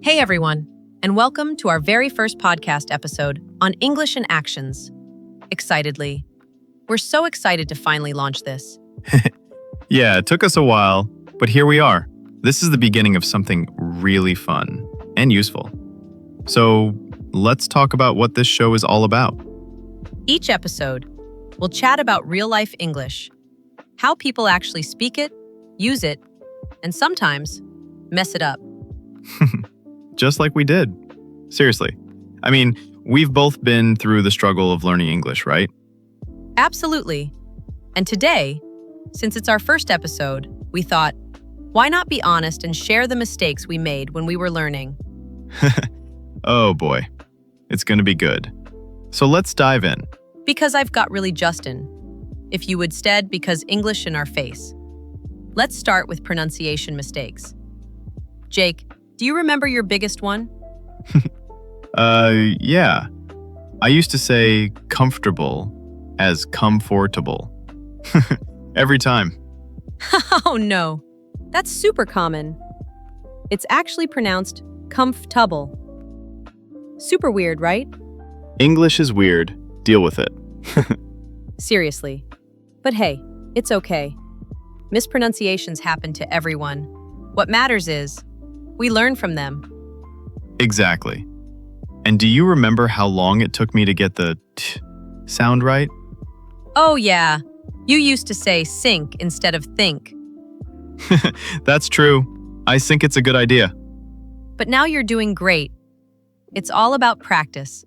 Hey everyone, and welcome to our very first podcast episode on English and Actions. Excitedly. We're so excited to finally launch this. Yeah, it took us a while, but here we are. This is the beginning of something really fun and useful. So let's talk about what this show is all about. Each episode, we'll chat about real-life English, how people actually speak it, use it, and sometimes mess it up. Just like we did. Seriously. I mean, we've both been through the struggle of learning English, right? Absolutely. And today, since it's our first episode, we thought, why not be honest and share the mistakes we made when we were learning? Oh boy, it's gonna be good. So let's dive in. Because I've got really Justin. If you would stead, because English in our face. Let's start with pronunciation mistakes. Jake, do you remember your biggest one? Yeah. I used to say comfortable as comfortable. Every time. Oh no, that's super common. It's actually pronounced comfortable. Super weird, right? English is weird. Deal with it. Seriously. But hey, it's okay. Mispronunciations happen to everyone. What matters is, we learn from them. Exactly. And do you remember how long it took me to get the t sound right? Oh yeah, you used to say sink instead of think. That's true. I think it's a good idea. But now you're doing great. It's all about practice.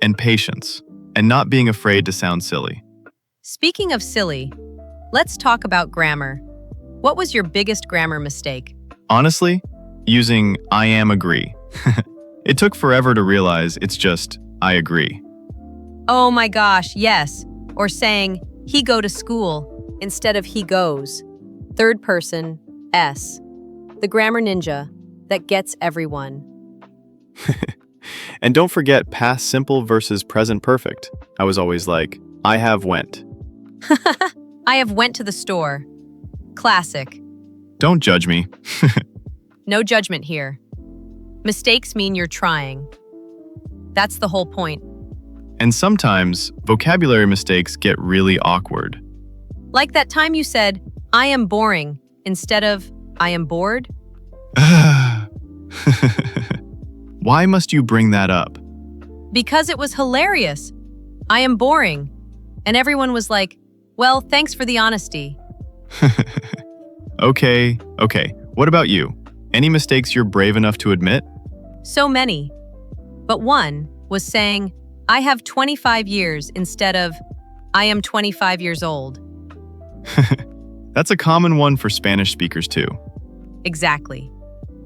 And patience. And not being afraid to sound silly. Speaking of silly, let's talk about grammar. What was your biggest grammar mistake? Honestly, using I am agree. It took forever to realize it's just I agree. Oh my gosh, yes. Or saying he go to school instead of he goes. Third person, S. The grammar ninja that gets everyone. And don't forget past simple versus present perfect. I was always like, I have went. I have went to the store. Classic. Don't judge me. No judgment here. Mistakes mean you're trying. That's the whole point. And sometimes vocabulary mistakes get really awkward. Like that time you said, I am boring, instead of I am bored. Why must you bring that up? Because it was hilarious. I am boring. And everyone was like, well, thanks for the honesty. Okay. What about you? Any mistakes you're brave enough to admit? So many. But one was saying, I have 25 years instead of I am 25 years old. That's a common one for Spanish speakers too. Exactly.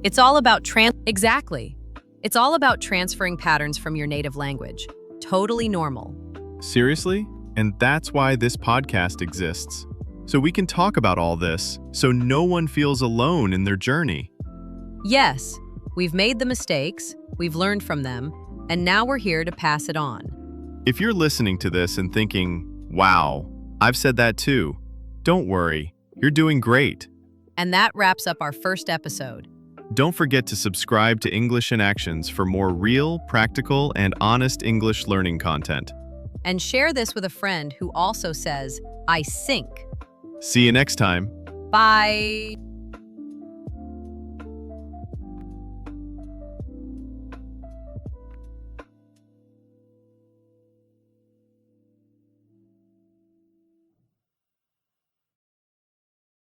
It's all about It's all about transferring patterns from your native language. Totally normal. Seriously? And that's why this podcast exists. So we can talk about all this, so no one feels alone in their journey. Yes, we've made the mistakes, we've learned from them, and now we're here to pass it on. If you're listening to this and thinking, wow, I've said that too, don't worry, you're doing great. And that wraps up our first episode. Don't forget to subscribe to English in Actions for more real, practical, and honest English learning content. And share this with a friend who also says, I sink. See you next time. Bye.